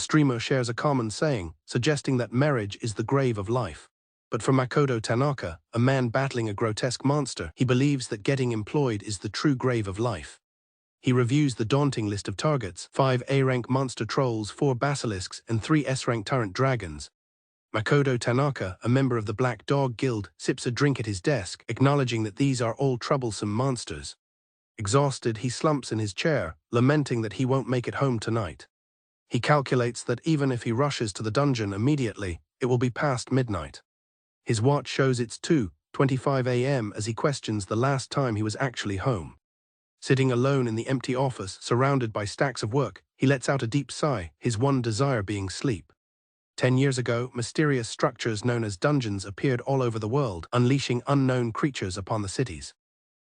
streamer shares a common saying, suggesting that marriage is the grave of life. But for Makoto Tanaka, a man battling a grotesque monster, he believes that getting employed is the true grave of life. He reviews the daunting list of targets: 5 A-rank monster trolls, 4 basilisks, and 3 S-rank turret dragons. Makoto Tanaka, a member of the Black Dog Guild, sips a drink at his desk, acknowledging that these are all troublesome monsters. Exhausted, he slumps in his chair, lamenting that he won't make it home tonight. He calculates that even if he rushes to the dungeon immediately, it will be past midnight. His watch shows it's 2:25 a.m. as he questions the last time he was actually home. Sitting alone in the empty office, surrounded by stacks of work, he lets out a deep sigh, his one desire being sleep. 10 years ago, mysterious structures known as dungeons appeared all over the world, unleashing unknown creatures upon the cities.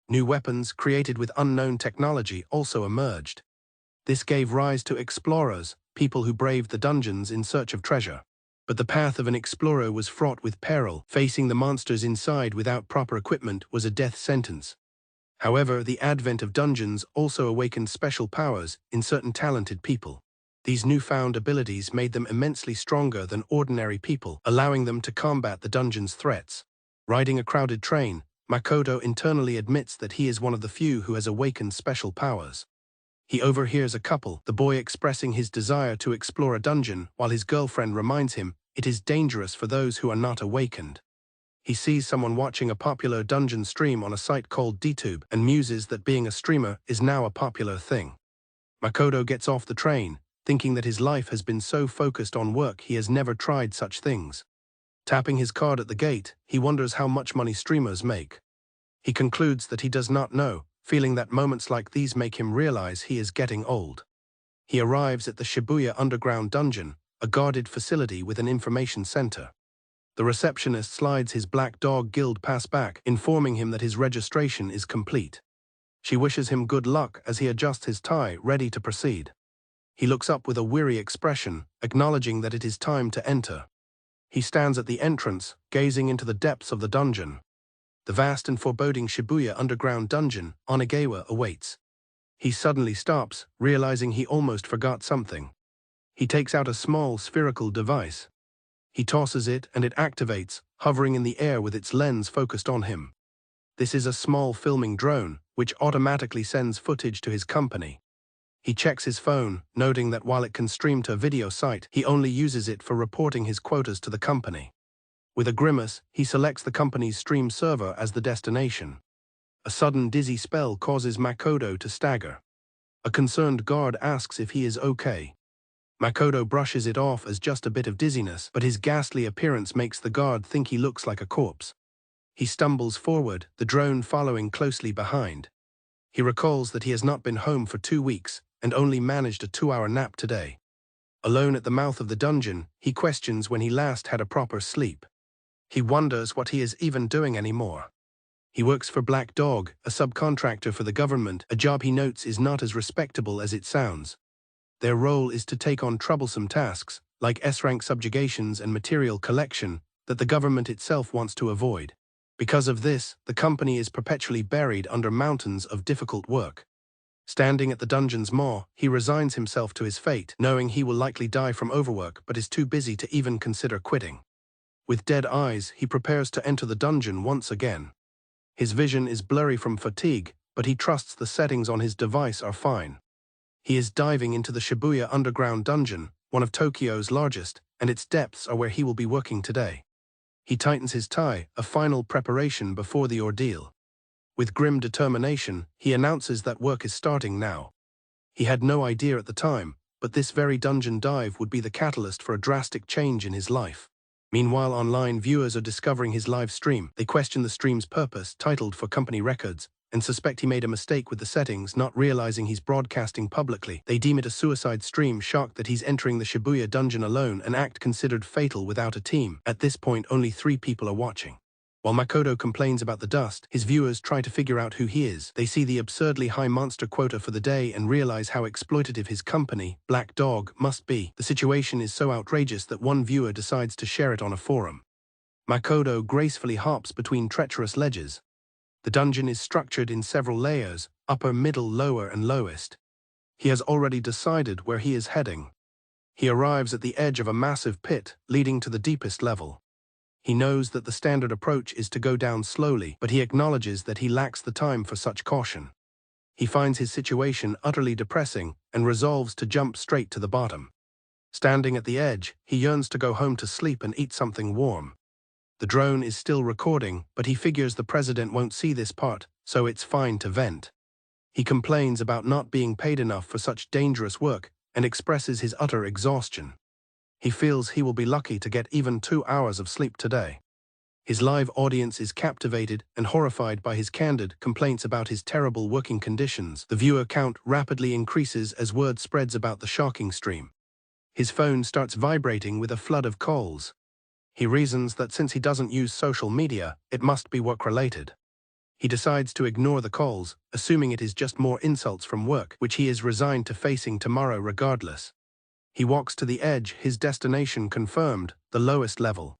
New weapons, created with unknown technology, also emerged. This gave rise to explorers, people who braved the dungeons in search of treasure. But the path of an explorer was fraught with peril. Facing the monsters inside without proper equipment was a death sentence. However, the advent of dungeons also awakened special powers in certain talented people. These newfound abilities made them immensely stronger than ordinary people, allowing them to combat the dungeon's threats. Riding a crowded train, Makoto internally admits that he is one of the few who has awakened special powers. He overhears a couple, the boy expressing his desire to explore a dungeon, while his girlfriend reminds him it is dangerous for those who are not awakened. He sees someone watching a popular dungeon stream on a site called DTube and muses that being a streamer is now a popular thing. Makoto gets off the train, thinking that his life has been so focused on work he has never tried such things. Tapping his card at the gate, he wonders how much money streamers make. He concludes that he does not know, feeling that moments like these make him realize he is getting old. He arrives at the Shibuya Underground Dungeon, a guarded facility with an information center. The receptionist slides his Black Dog Guild pass back, informing him that his registration is complete. She wishes him good luck as he adjusts his tie, ready to proceed. He looks up with a weary expression, acknowledging that it is time to enter. He stands at the entrance, gazing into the depths of the dungeon. The vast and foreboding Shibuya Underground Dungeon, Onagawa, awaits. He suddenly stops, realizing he almost forgot something. He takes out a small, spherical device. He tosses it and it activates, hovering in the air with its lens focused on him. This is a small filming drone, which automatically sends footage to his company. He checks his phone, noting that while it can stream to a video site, he only uses it for reporting his quotas to the company. With a grimace, he selects the company's stream server as the destination. A sudden dizzy spell causes Makoto to stagger. A concerned guard asks if he is okay. Makoto brushes it off as just a bit of dizziness, but his ghastly appearance makes the guard think he looks like a corpse. He stumbles forward, the drone following closely behind. He recalls that he has not been home for 2 weeks and only managed a 2-hour nap today. Alone at the mouth of the dungeon, he questions when he last had a proper sleep. He wonders what he is even doing anymore. He works for Black Dog, a subcontractor for the government, a job he notes is not as respectable as it sounds. Their role is to take on troublesome tasks, like S-rank subjugations and material collection, that the government itself wants to avoid. Because of this, the company is perpetually buried under mountains of difficult work. Standing at the dungeon's maw, he resigns himself to his fate, knowing he will likely die from overwork but is too busy to even consider quitting. With dead eyes, he prepares to enter the dungeon once again. His vision is blurry from fatigue, but he trusts the settings on his device are fine. He is diving into the Shibuya Underground Dungeon, one of Tokyo's largest, and its depths are where he will be working today. He tightens his tie, a final preparation before the ordeal. With grim determination, he announces that work is starting now. He had no idea at the time, but this very dungeon dive would be the catalyst for a drastic change in his life. Meanwhile, online viewers are discovering his live stream. They question the stream's purpose, titled for company records, and suspect he made a mistake with the settings, not realizing he's broadcasting publicly. They deem it a suicide stream, shocked that he's entering the Shibuya dungeon alone, an act considered fatal without a team. At this point, only 3 people are watching. While Makoto complains about the dust, his viewers try to figure out who he is. They see the absurdly high monster quota for the day and realize how exploitative his company, Black Dog, must be. The situation is so outrageous that one viewer decides to share it on a forum. Makoto gracefully hops between treacherous ledges. The dungeon is structured in several layers, upper, middle, lower, and lowest. He has already decided where he is heading. He arrives at the edge of a massive pit leading to the deepest level. He knows that the standard approach is to go down slowly, but he acknowledges that he lacks the time for such caution. He finds his situation utterly depressing and resolves to jump straight to the bottom. Standing at the edge, he yearns to go home to sleep and eat something warm. The drone is still recording, but he figures the president won't see this part, so it's fine to vent. He complains about not being paid enough for such dangerous work and expresses his utter exhaustion. He feels he will be lucky to get even 2 hours of sleep today. His live audience is captivated and horrified by his candid complaints about his terrible working conditions. The viewer count rapidly increases as word spreads about the shocking stream. His phone starts vibrating with a flood of calls. He reasons that since he doesn't use social media, it must be work-related. He decides to ignore the calls, assuming it is just more insults from work, which he is resigned to facing tomorrow regardless. He walks to the edge, his destination confirmed, the lowest level.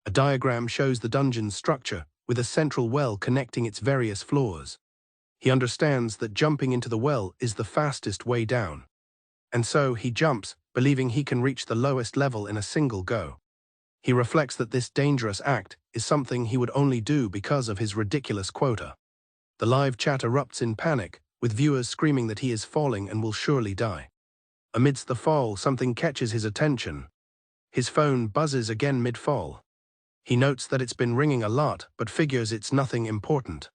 A diagram shows the dungeon's structure, with a central well connecting its various floors. He understands that jumping into the well is the fastest way down. And so he jumps, believing he can reach the lowest level in a single go. He reflects that this dangerous act is something he would only do because of his ridiculous quota. The live chat erupts in panic, with viewers screaming that he is falling and will surely die. Amidst the fall, something catches his attention. His phone buzzes again mid-fall. He notes that it's been ringing a lot, but figures it's nothing important.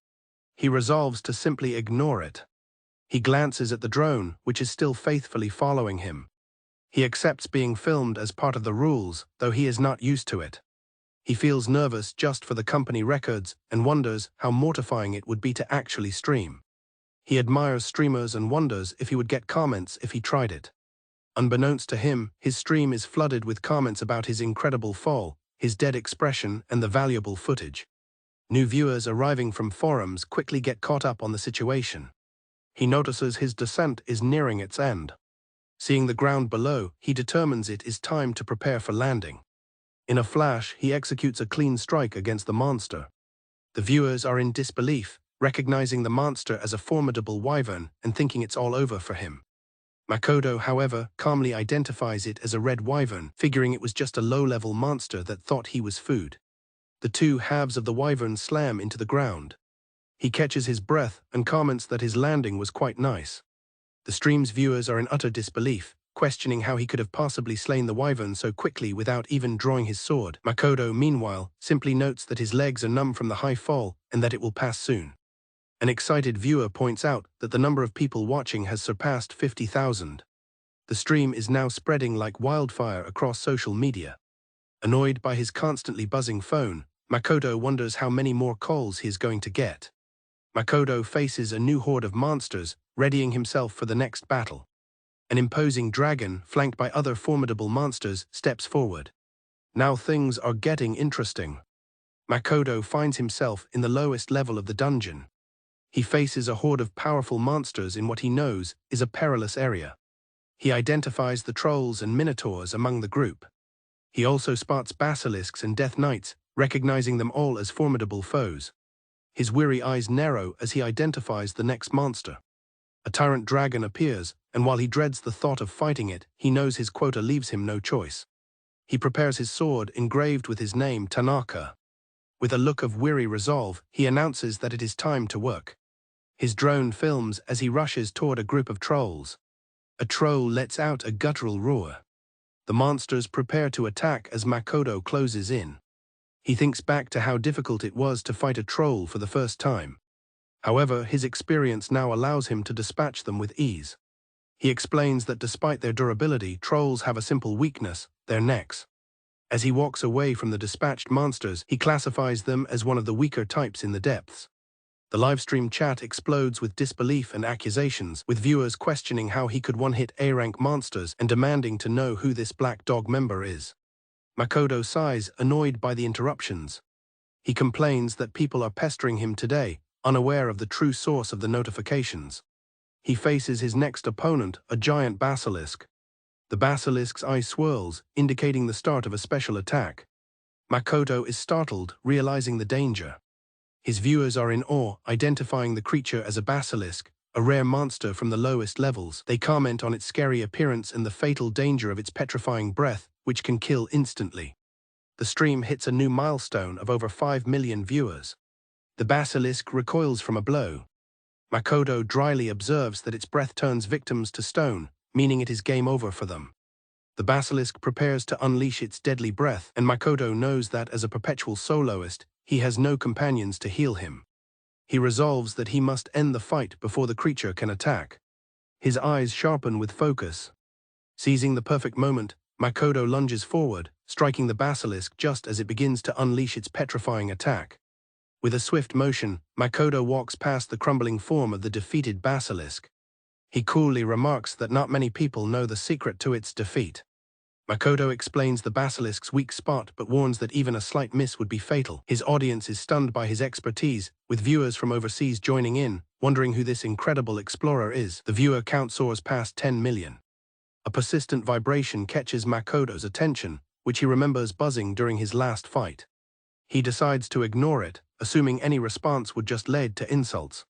He resolves to simply ignore it. He glances at the drone, which is still faithfully following him. He accepts being filmed as part of the rules, though he is not used to it. He feels nervous just for the company records and wonders how mortifying it would be to actually stream. He admires streamers and wonders if he would get comments if he tried it. Unbeknownst to him, his stream is flooded with comments about his incredible fall, his dead expression, and the valuable footage. New viewers arriving from forums quickly get caught up on the situation. He notices his descent is nearing its end. Seeing the ground below, he determines it is time to prepare for landing. In a flash, he executes a clean strike against the monster. The viewers are in disbelief, recognizing the monster as a formidable wyvern and thinking it's all over for him. Makoto, however, calmly identifies it as a red wyvern, figuring it was just a low-level monster that thought he was food. The two halves of the wyvern slam into the ground. He catches his breath and comments that his landing was quite nice. The stream's viewers are in utter disbelief, questioning how he could have possibly slain the wyvern so quickly without even drawing his sword. Makoto, meanwhile, simply notes that his legs are numb from the high fall and that it will pass soon. An excited viewer points out that the number of people watching has surpassed 50,000. The stream is now spreading like wildfire across social media. Annoyed by his constantly buzzing phone, Makoto wonders how many more calls he is going to get. Makoto faces a new horde of monsters, readying himself for the next battle. An imposing dragon, flanked by other formidable monsters, steps forward. Now things are getting interesting. Makoto finds himself in the lowest level of the dungeon. He faces a horde of powerful monsters in what he knows is a perilous area. He identifies the trolls and minotaurs among the group. He also spots basilisks and death knights, recognizing them all as formidable foes. His weary eyes narrow as he identifies the next monster. A tyrant dragon appears, and while he dreads the thought of fighting it, he knows his quota leaves him no choice. He prepares his sword engraved with his name, Tanaka. With a look of weary resolve, he announces that it is time to work. His drone films as he rushes toward a group of trolls. A troll lets out a guttural roar. The monsters prepare to attack as Makoto closes in. He thinks back to how difficult it was to fight a troll for the first time. However, his experience now allows him to dispatch them with ease. He explains that despite their durability, trolls have a simple weakness: their necks. As he walks away from the dispatched monsters, he classifies them as one of the weaker types in the depths. The livestream chat explodes with disbelief and accusations, with viewers questioning how he could one-hit A-rank monsters and demanding to know who this Black Dog member is. Makoto sighs, annoyed by the interruptions. He complains that people are pestering him today, unaware of the true source of the notifications. He faces his next opponent, a giant basilisk. The basilisk's eye swirls, indicating the start of a special attack. Makoto is startled, realizing the danger. His viewers are in awe, identifying the creature as a basilisk, a rare monster from the lowest levels. They comment on its scary appearance and the fatal danger of its petrifying breath, which can kill instantly. The stream hits a new milestone of over 5 million viewers. The basilisk recoils from a blow. Makoto dryly observes that its breath turns victims to stone, meaning it is game over for them. The basilisk prepares to unleash its deadly breath, and Makoto knows that as a perpetual soloist, he has no companions to heal him. He resolves that he must end the fight before the creature can attack. His eyes sharpen with focus. Seizing the perfect moment, Makoto lunges forward, striking the basilisk just as it begins to unleash its petrifying attack. With a swift motion, Makoto walks past the crumbling form of the defeated basilisk. He coolly remarks that not many people know the secret to its defeat. Makoto explains the basilisk's weak spot but warns that even a slight miss would be fatal. His audience is stunned by his expertise, with viewers from overseas joining in, wondering who this incredible explorer is. The viewer count soars past 10 million. A persistent vibration catches Makoto's attention, which he remembers buzzing during his last fight. He decides to ignore it, assuming any response would just lead to insults.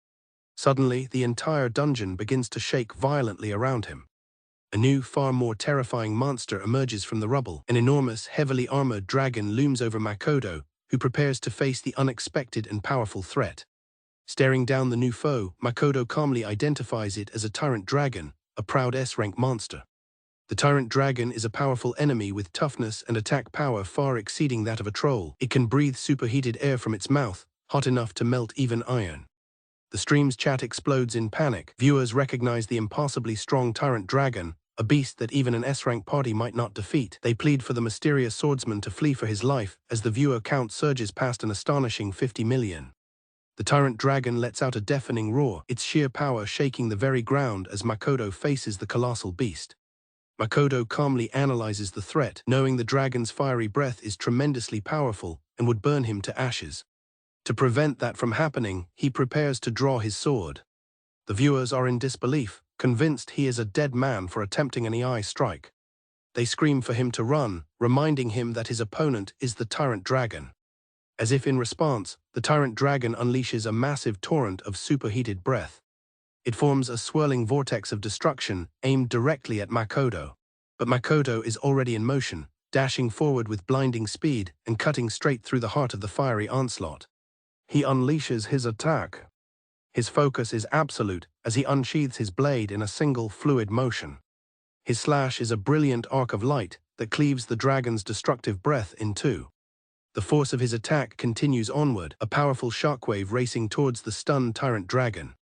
Suddenly, the entire dungeon begins to shake violently around him. A new, far more terrifying monster emerges from the rubble. An enormous, heavily armored dragon looms over Makoto, who prepares to face the unexpected and powerful threat. Staring down the new foe, Makoto calmly identifies it as a tyrant dragon, a proud S-rank monster. The tyrant dragon is a powerful enemy with toughness and attack power far exceeding that of a troll. It can breathe superheated air from its mouth, hot enough to melt even iron. The stream's chat explodes in panic. Viewers recognize the impossibly strong tyrant dragon, a beast that even an S-rank party might not defeat. They plead for the mysterious swordsman to flee for his life as the viewer count surges past an astonishing 50 million. The tyrant dragon lets out a deafening roar, its sheer power shaking the very ground as Makoto faces the colossal beast. Makoto calmly analyzes the threat, knowing the dragon's fiery breath is tremendously powerful and would burn him to ashes. To prevent that from happening, he prepares to draw his sword. The viewers are in disbelief, convinced he is a dead man for attempting an AI strike. They scream for him to run, reminding him that his opponent is the tyrant dragon. As if in response, the tyrant dragon unleashes a massive torrent of superheated breath. It forms a swirling vortex of destruction aimed directly at Makoto. But Makoto is already in motion, dashing forward with blinding speed and cutting straight through the heart of the fiery onslaught. He unleashes his attack. His focus is absolute as he unsheathes his blade in a single fluid motion. His slash is a brilliant arc of light that cleaves the dragon's destructive breath in two. The force of his attack continues onward, a powerful shockwave racing towards the stunned tyrant dragon.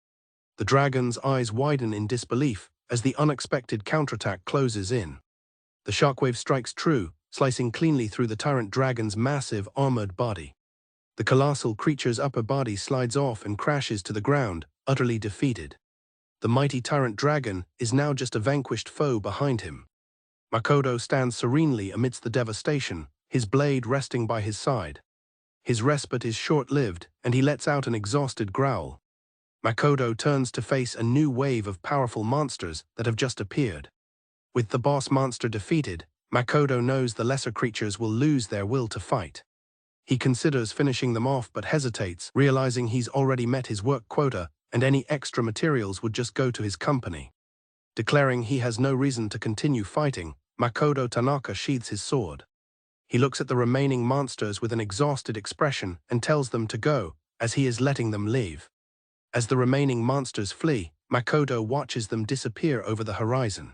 The dragon's eyes widen in disbelief as the unexpected counterattack closes in. The shockwave strikes true, slicing cleanly through the tyrant dragon's massive, armored body. The colossal creature's upper body slides off and crashes to the ground, utterly defeated. The mighty tyrant dragon is now just a vanquished foe behind him. Makoto stands serenely amidst the devastation, his blade resting by his side. His respite is short-lived, and he lets out an exhausted growl. Makoto turns to face a new wave of powerful monsters that have just appeared. With the boss monster defeated, Makoto knows the lesser creatures will lose their will to fight. He considers finishing them off but hesitates, realizing he's already met his work quota and any extra materials would just go to his company. Declaring he has no reason to continue fighting, Makoto Tanaka sheathes his sword. He looks at the remaining monsters with an exhausted expression and tells them to go, as he is letting them leave. As the remaining monsters flee, Makoto watches them disappear over the horizon.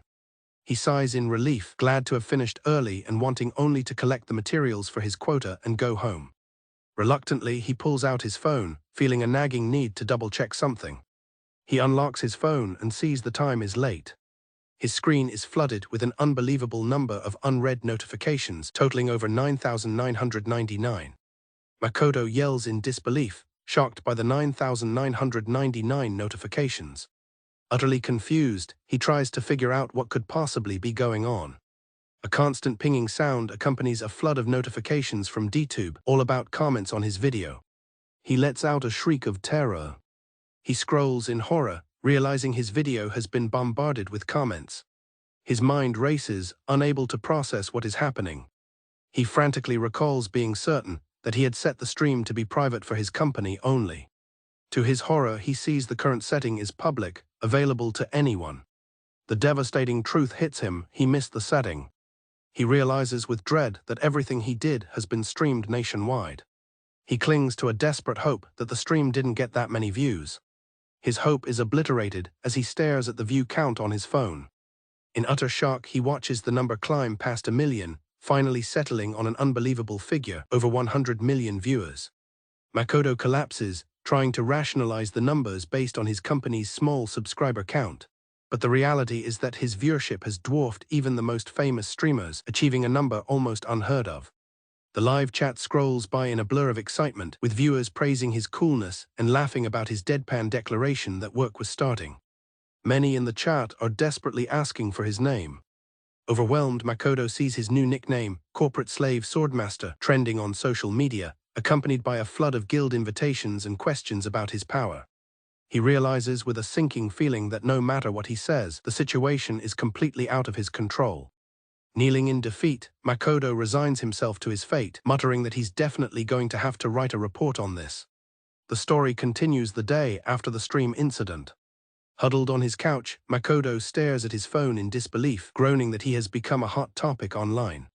He sighs in relief, glad to have finished early and wanting only to collect the materials for his quota and go home. Reluctantly, he pulls out his phone, feeling a nagging need to double-check something. He unlocks his phone and sees the time is late. His screen is flooded with an unbelievable number of unread notifications, totaling over 9,999. Makoto yells in disbelief, shocked by the 9,999 notifications. Utterly confused, he tries to figure out what could possibly be going on. A constant pinging sound accompanies a flood of notifications from DTube, all about comments on his video. He lets out a shriek of terror. He scrolls in horror, realizing his video has been bombarded with comments. His mind races, unable to process what is happening. He frantically recalls being certain that he had set the stream to be private for his company only. To his horror, he sees the current setting is public, available to anyone. The devastating truth hits him, he missed the setting. He realizes with dread that everything he did has been streamed nationwide. He clings to a desperate hope that the stream didn't get that many views. His hope is obliterated as he stares at the view count on his phone. In utter shock, he watches the number climb past 1 million, finally settling on an unbelievable figure, over 100 million viewers. Makoto collapses, trying to rationalize the numbers based on his company's small subscriber count. But the reality is that his viewership has dwarfed even the most famous streamers, achieving a number almost unheard of. The live chat scrolls by in a blur of excitement, with viewers praising his coolness and laughing about his deadpan declaration that work was starting. Many in the chat are desperately asking for his name. Overwhelmed, Makoto sees his new nickname, Corporate Slave Swordmaster, trending on social media, accompanied by a flood of guild invitations and questions about his power. He realizes with a sinking feeling that no matter what he says, the situation is completely out of his control. Kneeling in defeat, Makoto resigns himself to his fate, muttering that he's definitely going to have to write a report on this. The story continues the day after the stream incident. Huddled on his couch, Makoto stares at his phone in disbelief, groaning that he has become a hot topic online.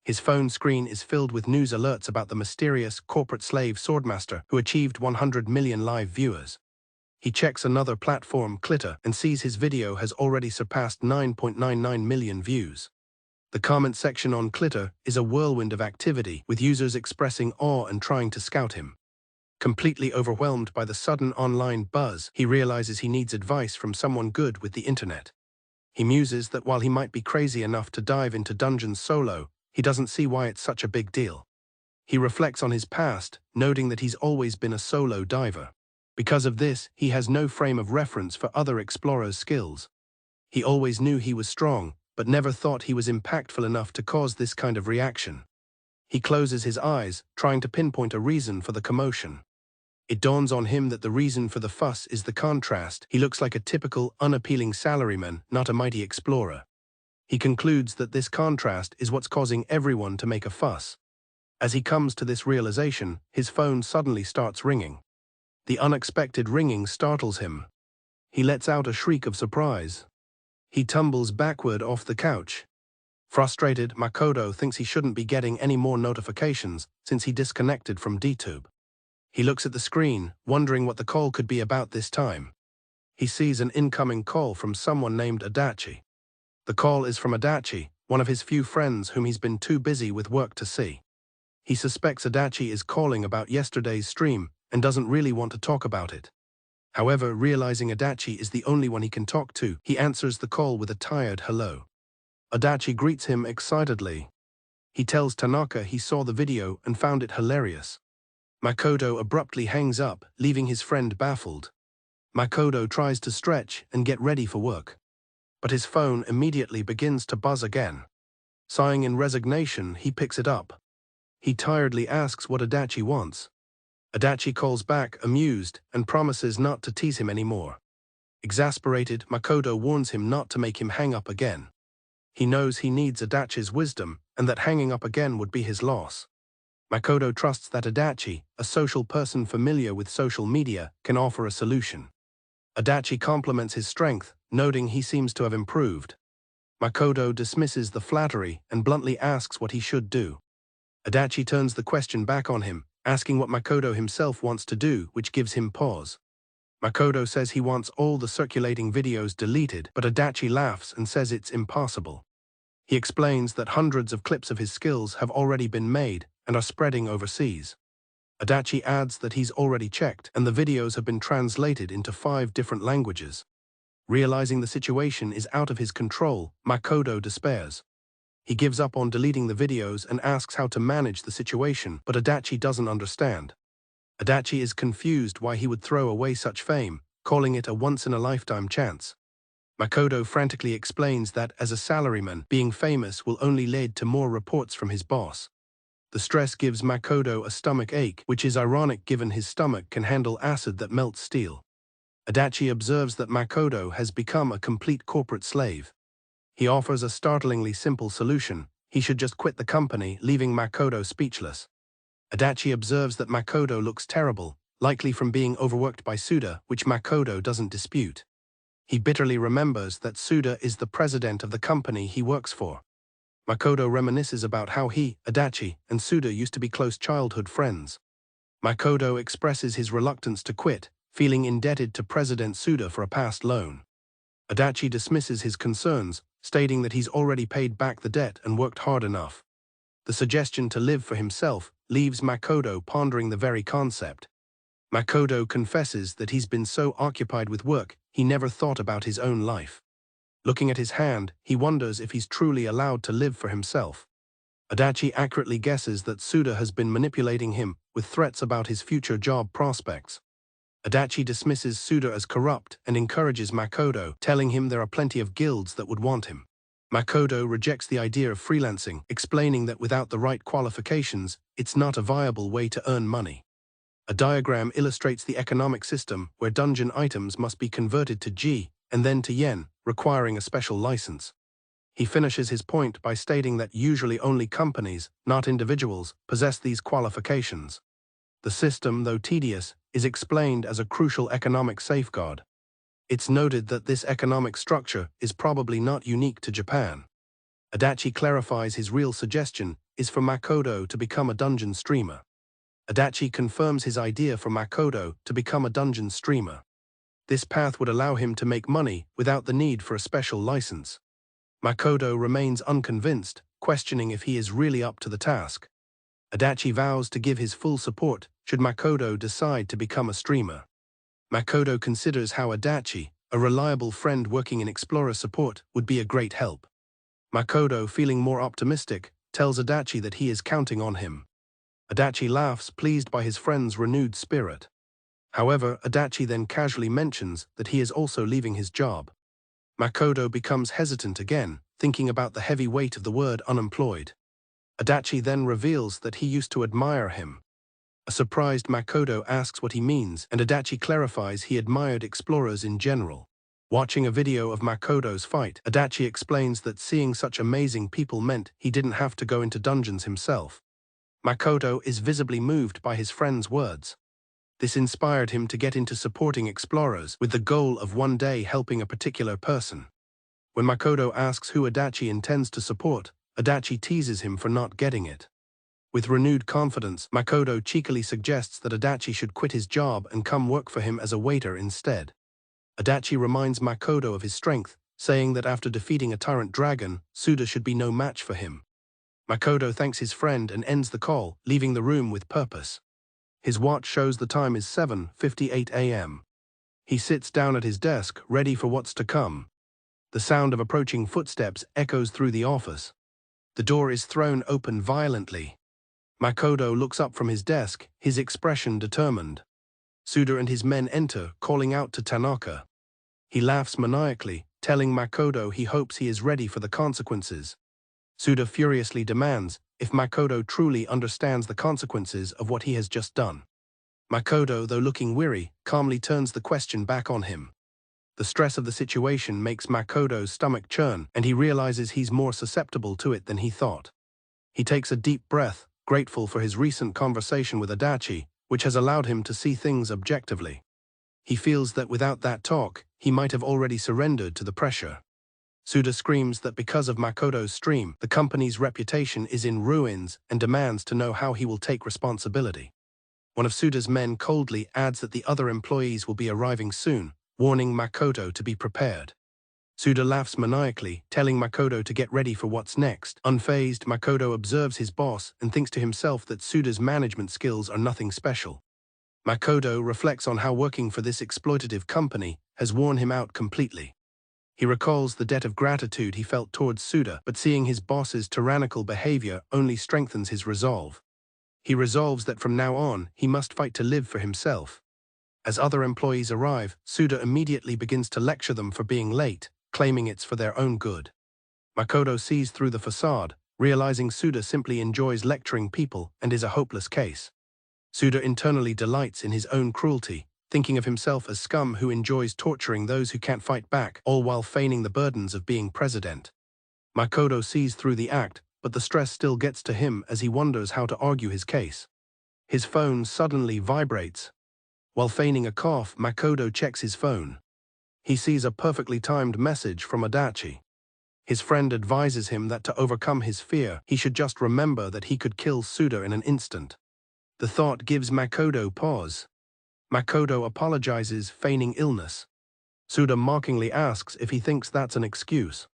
His phone screen is filled with news alerts about the mysterious corporate slave swordmaster who achieved 100 million live viewers. He checks another platform, Clitter, and sees his video has already surpassed 9.99 million views. The comment section on Clitter is a whirlwind of activity, with users expressing awe and trying to scout him. Completely overwhelmed by the sudden online buzz, he realizes he needs advice from someone good with the internet. He muses that while he might be crazy enough to dive into dungeons solo, he doesn't see why it's such a big deal. He reflects on his past, noting that he's always been a solo diver. Because of this, he has no frame of reference for other explorers' skills. He always knew he was strong, but never thought he was impactful enough to cause this kind of reaction. He closes his eyes, trying to pinpoint a reason for the commotion. It dawns on him that the reason for the fuss is the contrast. He looks like a typical, unappealing salaryman, not a mighty explorer. He concludes that this contrast is what's causing everyone to make a fuss. As he comes to this realization, his phone suddenly starts ringing. The unexpected ringing startles him. He lets out a shriek of surprise. He tumbles backward off the couch. Frustrated, Makoto thinks he shouldn't be getting any more notifications since he disconnected from DTube. He looks at the screen, wondering what the call could be about this time. He sees an incoming call from someone named Adachi. The call is from Adachi, one of his few friends whom he's been too busy with work to see. He suspects Adachi is calling about yesterday's stream and doesn't really want to talk about it. However, realizing Adachi is the only one he can talk to, he answers the call with a tired hello. Adachi greets him excitedly. He tells Tanaka he saw the video and found it hilarious. Makoto abruptly hangs up, leaving his friend baffled. Makoto tries to stretch and get ready for work. But his phone immediately begins to buzz again. Sighing in resignation, he picks it up. He tiredly asks what Adachi wants. Adachi calls back, amused, and promises not to tease him anymore. Exasperated, Makoto warns him not to make him hang up again. He knows he needs Adachi's wisdom, and that hanging up again would be his loss. Makoto trusts that Adachi, a social person familiar with social media, can offer a solution. Adachi compliments his strength, noting he seems to have improved. Makoto dismisses the flattery and bluntly asks what he should do. Adachi turns the question back on him, asking what Makoto himself wants to do, which gives him pause. Makoto says he wants all the circulating videos deleted, but Adachi laughs and says it's impossible. He explains that hundreds of clips of his skills have already been made and are spreading overseas. Adachi adds that he's already checked, and the videos have been translated into 5 different languages. Realizing the situation is out of his control, Makoto despairs. He gives up on deleting the videos and asks how to manage the situation, but Adachi doesn't understand. Adachi is confused why he would throw away such fame, calling it a once-in-a-lifetime chance. Makoto frantically explains that, as a salaryman, being famous will only lead to more reports from his boss. The stress gives Makoto a stomach ache, which is ironic given his stomach can handle acid that melts steel. Adachi observes that Makoto has become a complete corporate slave. He offers a startlingly simple solution. He should just quit the company, leaving Makoto speechless. Adachi observes that Makoto looks terrible, likely from being overworked by Suda, which Makoto doesn't dispute. He bitterly remembers that Suda is the president of the company he works for. Makoto reminisces about how he, Adachi, and Suda used to be close childhood friends. Makoto expresses his reluctance to quit, feeling indebted to President Suda for a past loan. Adachi dismisses his concerns, stating that he's already paid back the debt and worked hard enough. The suggestion to live for himself leaves Makoto pondering the very concept. Makoto confesses that he's been so occupied with work, he never thought about his own life. Looking at his hand, he wonders if he's truly allowed to live for himself. Adachi accurately guesses that Suda has been manipulating him with threats about his future job prospects. Adachi dismisses Suda as corrupt and encourages Makoto, telling him there are plenty of guilds that would want him. Makoto rejects the idea of freelancing, explaining that without the right qualifications, it's not a viable way to earn money. A diagram illustrates the economic system where dungeon items must be converted to Ji and then to Yen, requiring a special license. He finishes his point by stating that usually only companies, not individuals, possess these qualifications. The system, though tedious, is explained as a crucial economic safeguard. It's noted that this economic structure is probably not unique to Japan. Adachi clarifies his real suggestion is for Makoto to become a dungeon streamer. Adachi confirms his idea for Makoto to become a dungeon streamer. This path would allow him to make money without the need for a special license. Makoto remains unconvinced, questioning if he is really up to the task. Adachi vows to give his full support should Makoto decide to become a streamer. Makoto considers how Adachi, a reliable friend working in Explorer support, would be a great help. Makoto, feeling more optimistic, tells Adachi that he is counting on him. Adachi laughs, pleased by his friend's renewed spirit. However, Adachi then casually mentions that he is also leaving his job. Makoto becomes hesitant again, thinking about the heavy weight of the word unemployed. Adachi then reveals that he used to admire him. A surprised Makoto asks what he means, and Adachi clarifies he admired explorers in general. Watching a video of Makoto's fight, Adachi explains that seeing such amazing people meant he didn't have to go into dungeons himself. Makoto is visibly moved by his friend's words. This inspired him to get into supporting explorers with the goal of one day helping a particular person. When Makoto asks who Adachi intends to support, Adachi teases him for not getting it. With renewed confidence, Makoto cheekily suggests that Adachi should quit his job and come work for him as a waiter instead. Adachi reminds Makoto of his strength, saying that after defeating a tyrant dragon, Suda should be no match for him. Makoto thanks his friend and ends the call, leaving the room with purpose. His watch shows the time is 7:58 a.m. He sits down at his desk, ready for what's to come. The sound of approaching footsteps echoes through the office. The door is thrown open violently. Makoto looks up from his desk, his expression determined. Suda and his men enter, calling out to Tanaka. He laughs maniacally, telling Makoto he hopes he is ready for the consequences. Suda furiously demands if Makoto truly understands the consequences of what he has just done. Makoto, though looking weary, calmly turns the question back on him. The stress of the situation makes Makoto's stomach churn, and he realizes he's more susceptible to it than he thought. He takes a deep breath, grateful for his recent conversation with Adachi, which has allowed him to see things objectively. He feels that without that talk, he might have already surrendered to the pressure. Suda screams that because of Makoto's stream, the company's reputation is in ruins and demands to know how he will take responsibility. One of Suda's men coldly adds that the other employees will be arriving soon, warning Makoto to be prepared. Suda laughs maniacally, telling Makoto to get ready for what's next. Unfazed, Makoto observes his boss and thinks to himself that Suda's management skills are nothing special. Makoto reflects on how working for this exploitative company has worn him out completely. He recalls the debt of gratitude he felt towards Suda, but seeing his boss's tyrannical behavior only strengthens his resolve. He resolves that from now on, he must fight to live for himself. As other employees arrive, Suda immediately begins to lecture them for being late, claiming it's for their own good. Makoto sees through the facade, realizing Suda simply enjoys lecturing people and is a hopeless case. Suda internally delights in his own cruelty, thinking of himself as scum who enjoys torturing those who can't fight back, all while feigning the burdens of being president. Makoto sees through the act, but the stress still gets to him as he wonders how to argue his case. His phone suddenly vibrates. While feigning a cough, Makoto checks his phone. He sees a perfectly timed message from Adachi. His friend advises him that to overcome his fear, he should just remember that he could kill Suda in an instant. The thought gives Makoto pause. Makoto apologizes, feigning illness. Suda mockingly asks if he thinks that's an excuse.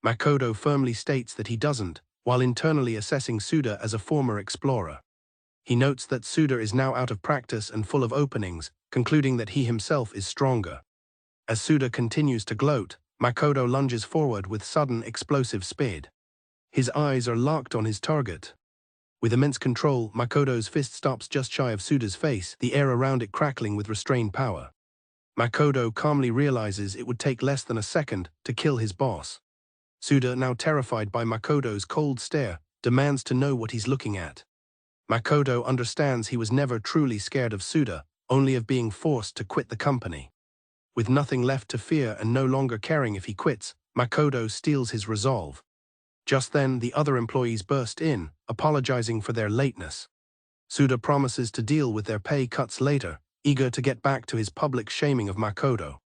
Makoto firmly states that he doesn't, while internally assessing Suda as a former explorer. He notes that Suda is now out of practice and full of openings, concluding that he himself is stronger. As Suda continues to gloat, Makoto lunges forward with sudden explosive speed. His eyes are locked on his target. With immense control, Makoto's fist stops just shy of Suda's face, the air around it crackling with restrained power. Makoto calmly realizes it would take less than a second to kill his boss. Suda, now terrified by Makoto's cold stare, demands to know what he's looking at. Makoto understands he was never truly scared of Suda, only of being forced to quit the company. With nothing left to fear and no longer caring if he quits, Makoto steels his resolve. Just then, the other employees burst in, apologizing for their lateness. Suda promises to deal with their pay cuts later, eager to get back to his public shaming of Makoto.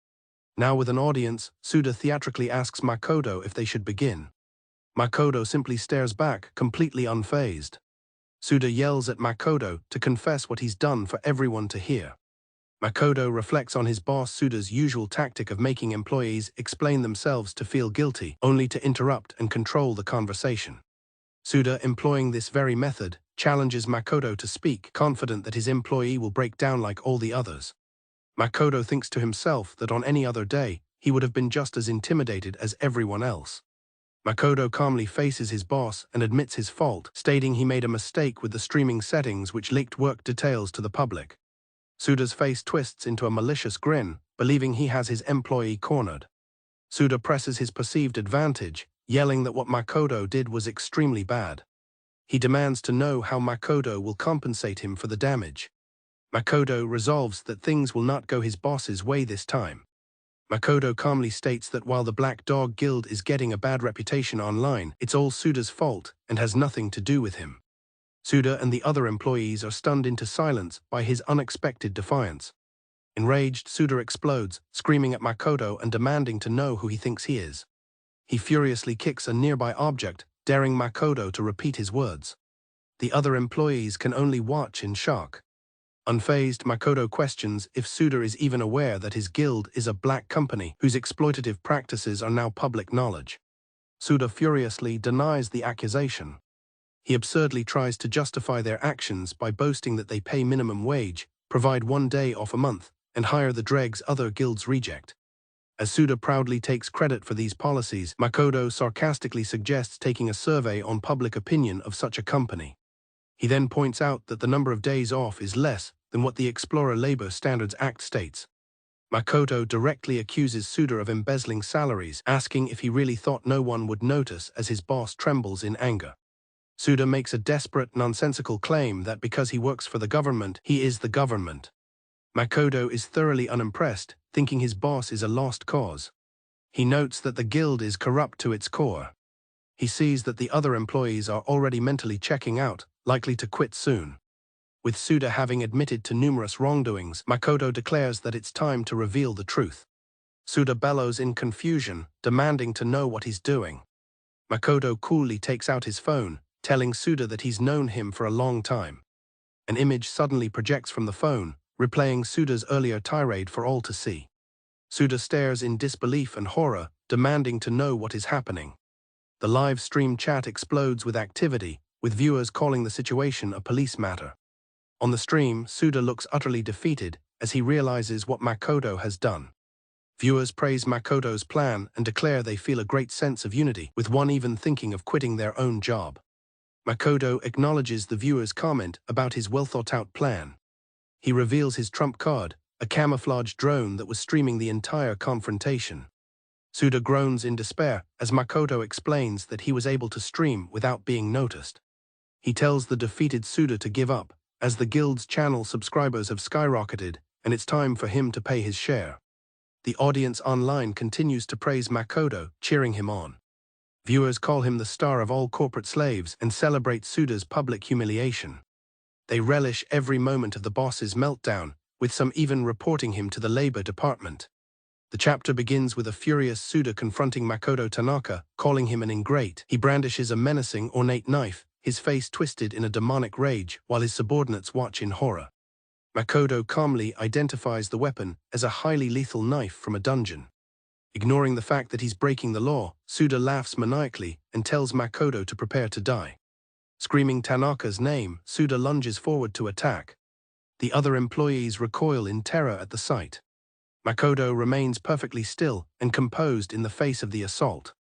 Now with an audience, Suda theatrically asks Makoto if they should begin. Makoto simply stares back, completely unfazed. Suda yells at Makoto to confess what he's done for everyone to hear. Makoto reflects on his boss Suda's usual tactic of making employees explain themselves to feel guilty, only to interrupt and control the conversation. Suda, employing this very method, challenges Makoto to speak, confident that his employee will break down like all the others. Makoto thinks to himself that on any other day, he would have been just as intimidated as everyone else. Makoto calmly faces his boss and admits his fault, stating he made a mistake with the streaming settings which leaked work details to the public. Suda's face twists into a malicious grin, believing he has his employee cornered. Suda presses his perceived advantage, yelling that what Makoto did was extremely bad. He demands to know how Makoto will compensate him for the damage. Makoto resolves that things will not go his boss's way this time. Makoto calmly states that while the Black Dog Guild is getting a bad reputation online, it's all Suda's fault and has nothing to do with him. Suda and the other employees are stunned into silence by his unexpected defiance. Enraged, Suda explodes, screaming at Makoto and demanding to know who he thinks he is. He furiously kicks a nearby object, daring Makoto to repeat his words. The other employees can only watch in shock. Unfazed, Makoto questions if Suda is even aware that his guild is a black company whose exploitative practices are now public knowledge. Suda furiously denies the accusation. He absurdly tries to justify their actions by boasting that they pay minimum wage, provide 1 day off a month, and hire the dregs other guilds reject. As Suda proudly takes credit for these policies, Makoto sarcastically suggests taking a survey on public opinion of such a company. He then points out that the number of days off is less than what the Explorer Labor Standards Act states. Makoto directly accuses Suda of embezzling salaries, asking if he really thought no one would notice as his boss trembles in anger. Suda makes a desperate, nonsensical claim that because he works for the government, he is the government. Makoto is thoroughly unimpressed, thinking his boss is a lost cause. He notes that the guild is corrupt to its core. He sees that the other employees are already mentally checking out, likely to quit soon. With Suda having admitted to numerous wrongdoings, Makoto declares that it's time to reveal the truth. Suda bellows in confusion, demanding to know what he's doing. Makoto coolly takes out his phone, telling Suda that he's known him for a long time. An image suddenly projects from the phone, replaying Suda's earlier tirade for all to see. Suda stares in disbelief and horror, demanding to know what is happening. The live stream chat explodes with activity, with viewers calling the situation a police matter. On the stream, Suda looks utterly defeated as he realizes what Makoto has done. Viewers praise Makoto's plan and declare they feel a great sense of unity, with one even thinking of quitting their own job. Makoto acknowledges the viewer's comment about his well-thought-out plan. He reveals his trump card, a camouflage drone that was streaming the entire confrontation. Suda groans in despair as Makoto explains that he was able to stream without being noticed. He tells the defeated Suda to give up, as the guild's channel subscribers have skyrocketed and it's time for him to pay his share. The audience online continues to praise Makoto, cheering him on. Viewers call him the star of all corporate slaves and celebrate Suda's public humiliation. They relish every moment of the boss's meltdown, with some even reporting him to the labor department. The chapter begins with a furious Suda confronting Makoto Tanaka, calling him an ingrate. He brandishes a menacing, ornate knife, his face twisted in a demonic rage, while his subordinates watch in horror. Makoto calmly identifies the weapon as a highly lethal knife from a dungeon. Ignoring the fact that he's breaking the law, Suda laughs maniacally and tells Makoto to prepare to die. Screaming Tanaka's name, Suda lunges forward to attack. The other employees recoil in terror at the sight. Makoto remains perfectly still and composed in the face of the assault.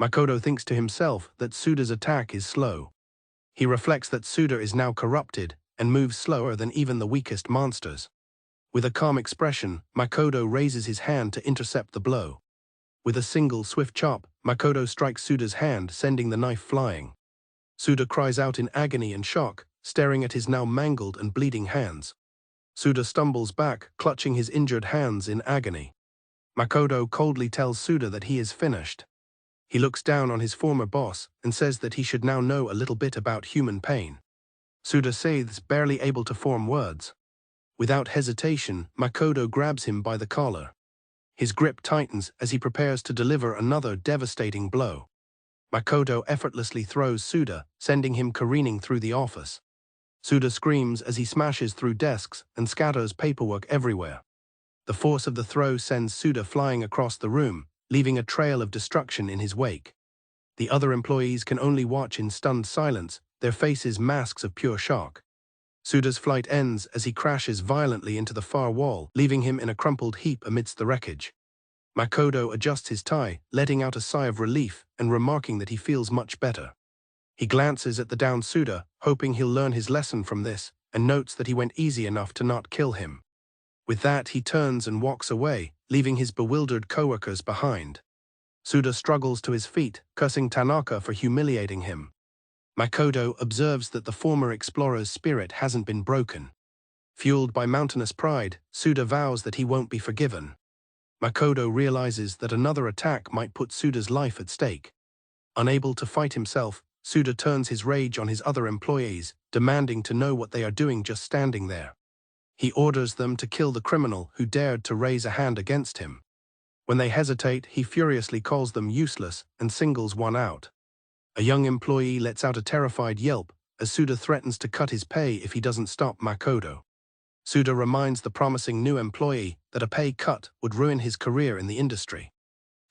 Makoto thinks to himself that Suda's attack is slow. He reflects that Suda is now corrupted and moves slower than even the weakest monsters. With a calm expression, Makoto raises his hand to intercept the blow. With a single swift chop, Makoto strikes Suda's hand, sending the knife flying. Suda cries out in agony and shock, staring at his now mangled and bleeding hands. Suda stumbles back, clutching his injured hands in agony. Makoto coldly tells Suda that he is finished. He looks down on his former boss and says that he should now know a little bit about human pain. Suda seethes, barely able to form words. Without hesitation, Makoto grabs him by the collar. His grip tightens as he prepares to deliver another devastating blow. Makoto effortlessly throws Suda, sending him careening through the office. Suda screams as he smashes through desks and scatters paperwork everywhere. The force of the throw sends Suda flying across the room, leaving a trail of destruction in his wake. The other employees can only watch in stunned silence, their faces masks of pure shock. Suda's flight ends as he crashes violently into the far wall, leaving him in a crumpled heap amidst the wreckage. Makoto adjusts his tie, letting out a sigh of relief and remarking that he feels much better. He glances at the downed Suda, hoping he'll learn his lesson from this, and notes that he went easy enough to not kill him. With that, he turns and walks away, leaving his bewildered coworkers behind. Suda struggles to his feet, cursing Tanaka for humiliating him. Makoto observes that the former explorer's spirit hasn't been broken. Fueled by mountainous pride, Suda vows that he won't be forgiven. Makoto realizes that another attack might put Suda's life at stake. Unable to fight himself, Suda turns his rage on his other employees, demanding to know what they are doing just standing there. He orders them to kill the criminal who dared to raise a hand against him. When they hesitate, he furiously calls them useless and singles one out. A young employee lets out a terrified yelp as Suda threatens to cut his pay if he doesn't stop Makoto. Suda reminds the promising new employee that a pay cut would ruin his career in the industry.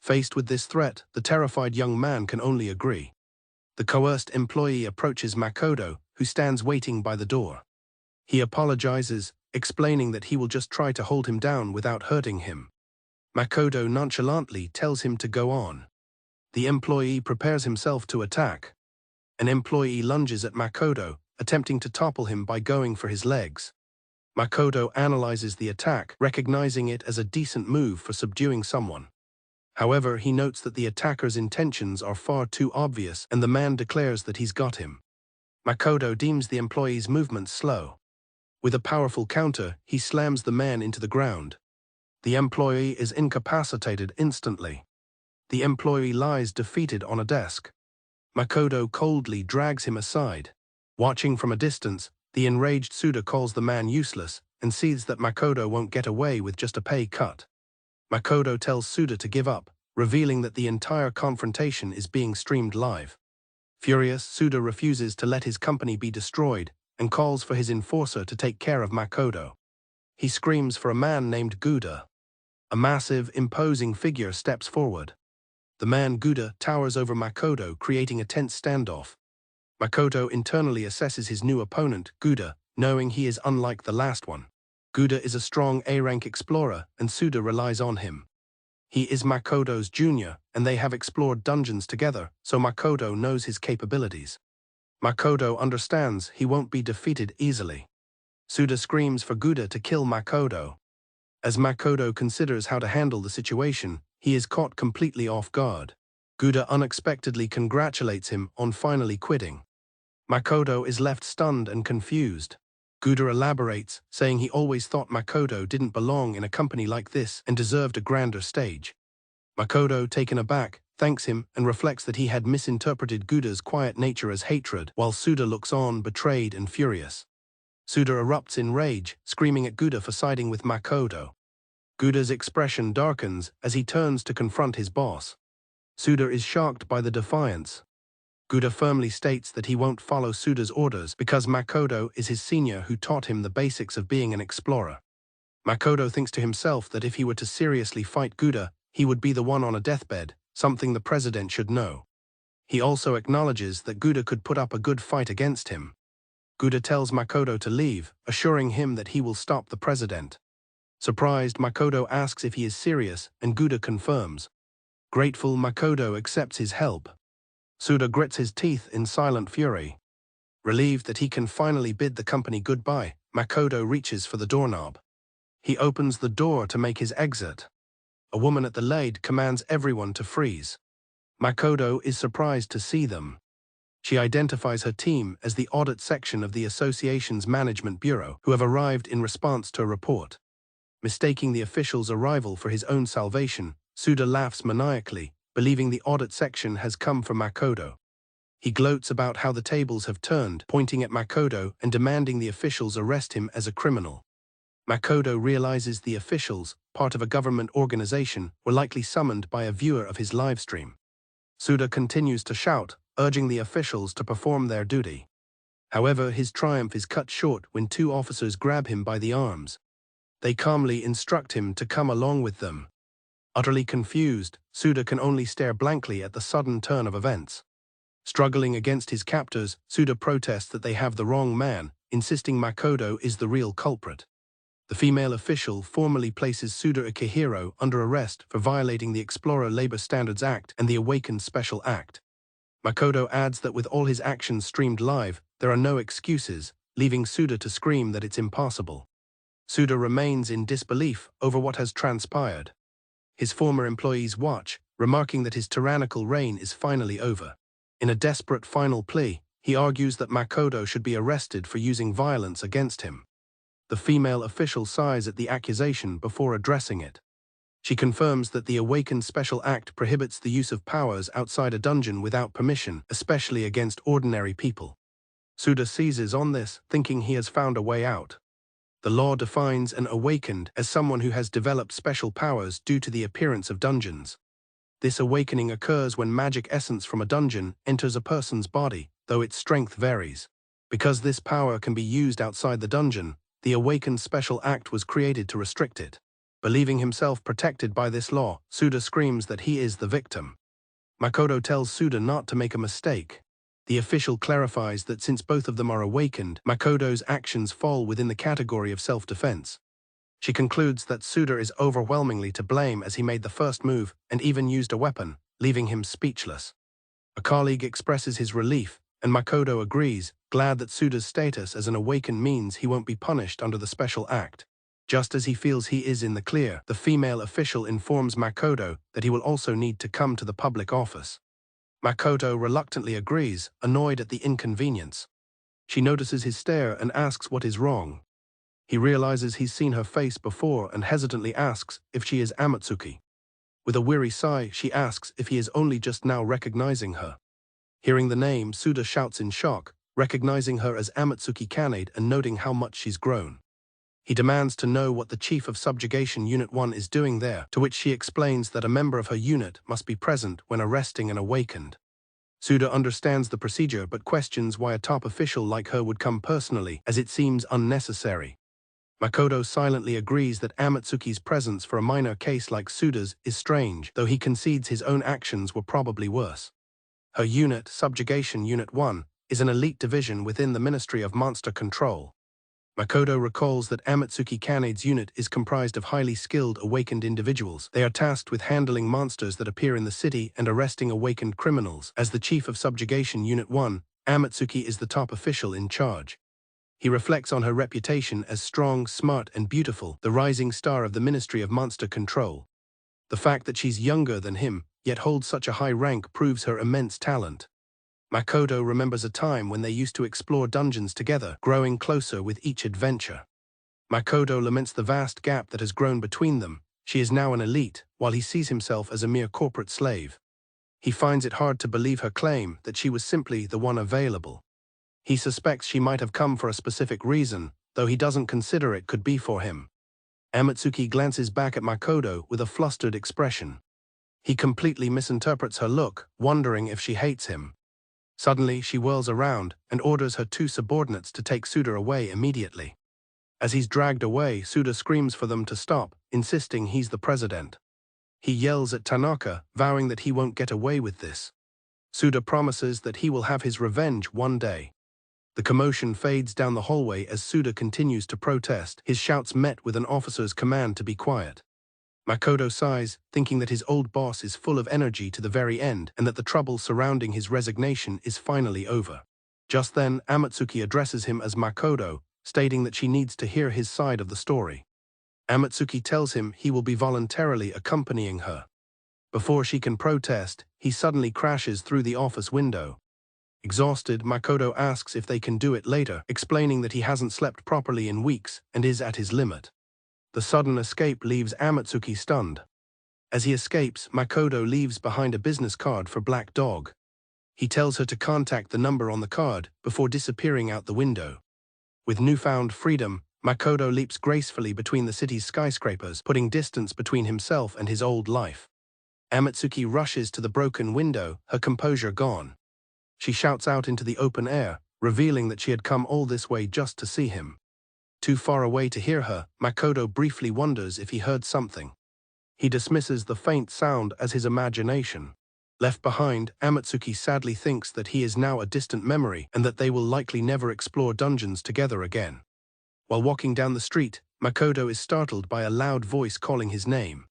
Faced with this threat, the terrified young man can only agree. The coerced employee approaches Makoto, who stands waiting by the door. He apologizes, explaining that he will just try to hold him down without hurting him. Makoto nonchalantly tells him to go on. The employee prepares himself to attack. An employee lunges at Makoto, attempting to topple him by going for his legs. Makoto analyzes the attack, recognizing it as a decent move for subduing someone. However, he notes that the attacker's intentions are far too obvious, and the man declares that he's got him. Makoto deems the employee's movements slow. With a powerful counter, he slams the man into the ground. The employee is incapacitated instantly. The employee lies defeated on a desk. Makoto coldly drags him aside. Watching from a distance, the enraged Suda calls the man useless and sees that Makoto won't get away with just a pay cut. Makoto tells Suda to give up, revealing that the entire confrontation is being streamed live. Furious, Suda refuses to let his company be destroyed and calls for his enforcer to take care of Makoto. He screams for a man named Guda. A massive, imposing figure steps forward. The man Guda towers over Makoto, creating a tense standoff. Makoto internally assesses his new opponent, Guda, knowing he is unlike the last one. Guda is a strong A-rank explorer, and Suda relies on him. He is Makoto's junior, and they have explored dungeons together, so Makoto knows his capabilities. Makoto understands he won't be defeated easily. Suda screams for Guda to kill Makoto. As Makoto considers how to handle the situation, he is caught completely off guard. Guda unexpectedly congratulates him on finally quitting. Makoto is left stunned and confused. Guda elaborates, saying he always thought Makoto didn't belong in a company like this and deserved a grander stage. Makoto, taken aback, thanks him and reflects that he had misinterpreted Guda's quiet nature as hatred, while Suda looks on, betrayed and furious. Suda erupts in rage, screaming at Guda for siding with Makoto. Guda's expression darkens as he turns to confront his boss. Suda is shocked by the defiance. Guda firmly states that he won't follow Suda's orders because Makoto is his senior who taught him the basics of being an explorer. Makoto thinks to himself that if he were to seriously fight Guda, he would be the one on a deathbed, something the president should know. He also acknowledges that Guda could put up a good fight against him. Guda tells Makoto to leave, assuring him that he will stop the president. Surprised, Makoto asks if he is serious, and Guda confirms. Grateful, Makoto accepts his help. Suda grits his teeth in silent fury. Relieved that he can finally bid the company goodbye, Makoto reaches for the doorknob. He opens the door to make his exit. A woman at the lade commands everyone to freeze. Makoto is surprised to see them. She identifies her team as the audit section of the association's management bureau, who have arrived in response to a report. Mistaking the official's arrival for his own salvation, Suda laughs maniacally, believing the audit section has come for Makoto. He gloats about how the tables have turned, pointing at Makoto and demanding the officials arrest him as a criminal. Makoto realizes the officials, part of a government organization, were likely summoned by a viewer of his livestream. Suda continues to shout, urging the officials to perform their duty. However, his triumph is cut short when two officers grab him by the arms. They calmly instruct him to come along with them. Utterly confused, Suda can only stare blankly at the sudden turn of events. Struggling against his captors, Suda protests that they have the wrong man, insisting Makoto is the real culprit. The female official formally places Suda Akihiro under arrest for violating the Explorer Labor Standards Act and the Awakened Special Act. Makoto adds that with all his actions streamed live, there are no excuses, leaving Suda to scream that it's impossible. Suda remains in disbelief over what has transpired. His former employees watch, remarking that his tyrannical reign is finally over. In a desperate final plea, he argues that Makoto should be arrested for using violence against him. The female official sighs at the accusation before addressing it. She confirms that the Awakened Special Act prohibits the use of powers outside a dungeon without permission, especially against ordinary people. Suda seizes on this, thinking he has found a way out. The law defines an awakened as someone who has developed special powers due to the appearance of dungeons. This awakening occurs when magic essence from a dungeon enters a person's body, though its strength varies. Because this power can be used outside the dungeon, the Awakened Special Act was created to restrict it. Believing himself protected by this law, Suda screams that he is the victim. Makoto tells Suda not to make a mistake. The official clarifies that since both of them are awakened, Makoto's actions fall within the category of self-defense. She concludes that Suda is overwhelmingly to blame as he made the first move and even used a weapon, leaving him speechless. A colleague expresses his relief, and Makoto agrees, glad that Suda's status as an awakened means he won't be punished under the Special Act. Just as he feels he is in the clear, the female official informs Makoto that he will also need to come to the public office. Makoto reluctantly agrees, annoyed at the inconvenience. She notices his stare and asks what is wrong. He realizes he's seen her face before and hesitantly asks if she is Amatsuki. With a weary sigh, she asks if he is only just now recognizing her. Hearing the name, Suda shouts in shock, recognizing her as Amatsuki Kanade and noting how much she's grown. He demands to know what the Chief of Subjugation Unit 1 is doing there, to which she explains that a member of her unit must be present when arresting an awakened. Suda understands the procedure but questions why a top official like her would come personally, as it seems unnecessary. Makoto silently agrees that Amatsuki's presence for a minor case like Suda's is strange, though he concedes his own actions were probably worse. Her unit, Subjugation Unit 1, is an elite division within the Ministry of Monster Control. Makoto recalls that Amatsuki Kanade's unit is comprised of highly skilled awakened individuals. They are tasked with handling monsters that appear in the city and arresting awakened criminals. As the Chief of Subjugation Unit 1, Amatsuki is the top official in charge. He reflects on her reputation as strong, smart, and beautiful, the rising star of the Ministry of Monster Control. The fact that she's younger than him, yet holds such a high rank, proves her immense talent. Makoto remembers a time when they used to explore dungeons together, growing closer with each adventure. Makoto laments the vast gap that has grown between them. She is now an elite, while he sees himself as a mere corporate slave. He finds it hard to believe her claim that she was simply the one available. He suspects she might have come for a specific reason, though he doesn't consider it could be for him. Amatsuki glances back at Makoto with a flustered expression. He completely misinterprets her look, wondering if she hates him. Suddenly, she whirls around and orders her two subordinates to take Suda away immediately. As he's dragged away, Suda screams for them to stop, insisting he's the president. He yells at Tanaka, vowing that he won't get away with this. Suda promises that he will have his revenge one day. The commotion fades down the hallway as Suda continues to protest, his shouts met with an officer's command to be quiet. Makoto sighs, thinking that his old boss is full of energy to the very end and that the trouble surrounding his resignation is finally over. Just then, Amatsuki addresses him as Makoto, stating that she needs to hear his side of the story. Amatsuki tells him he will be voluntarily accompanying her. Before she can protest, he suddenly crashes through the office window. Exhausted, Makoto asks if they can do it later, explaining that he hasn't slept properly in weeks and is at his limit. The sudden escape leaves Amatsuki stunned. As he escapes, Makoto leaves behind a business card for Black Dog. He tells her to contact the number on the card before disappearing out the window. With newfound freedom, Makoto leaps gracefully between the city's skyscrapers, putting distance between himself and his old life. Amatsuki rushes to the broken window, her composure gone. She shouts out into the open air, revealing that she had come all this way just to see him. Too far away to hear her, Makoto briefly wonders if he heard something. He dismisses the faint sound as his imagination. Left behind, Amatsuki sadly thinks that he is now a distant memory and that they will likely never explore dungeons together again. While walking down the street, Makoto is startled by a loud voice calling his name.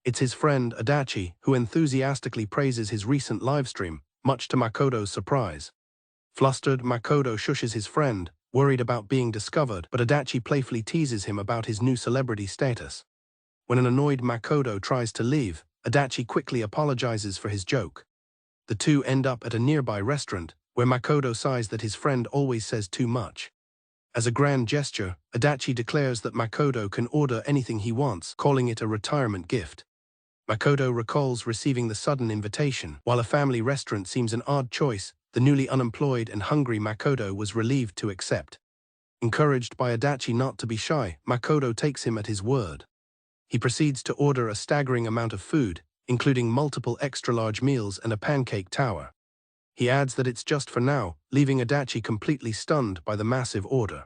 It's his friend Adachi, who enthusiastically praises his recent livestream, much to Makoto's surprise. Flustered, Makoto shushes his friend, worried about being discovered, but Adachi playfully teases him about his new celebrity status. When an annoyed Makoto tries to leave, Adachi quickly apologizes for his joke. The two end up at a nearby restaurant, where Makoto sighs that his friend always says too much. As a grand gesture, Adachi declares that Makoto can order anything he wants, calling it a retirement gift. Makoto recalls receiving the sudden invitation. While a family restaurant seems an odd choice, the newly unemployed and hungry Makoto was relieved to accept. Encouraged by Adachi not to be shy, Makoto takes him at his word. He proceeds to order a staggering amount of food, including multiple extra-large meals and a pancake tower. He adds that it's just for now, leaving Adachi completely stunned by the massive order.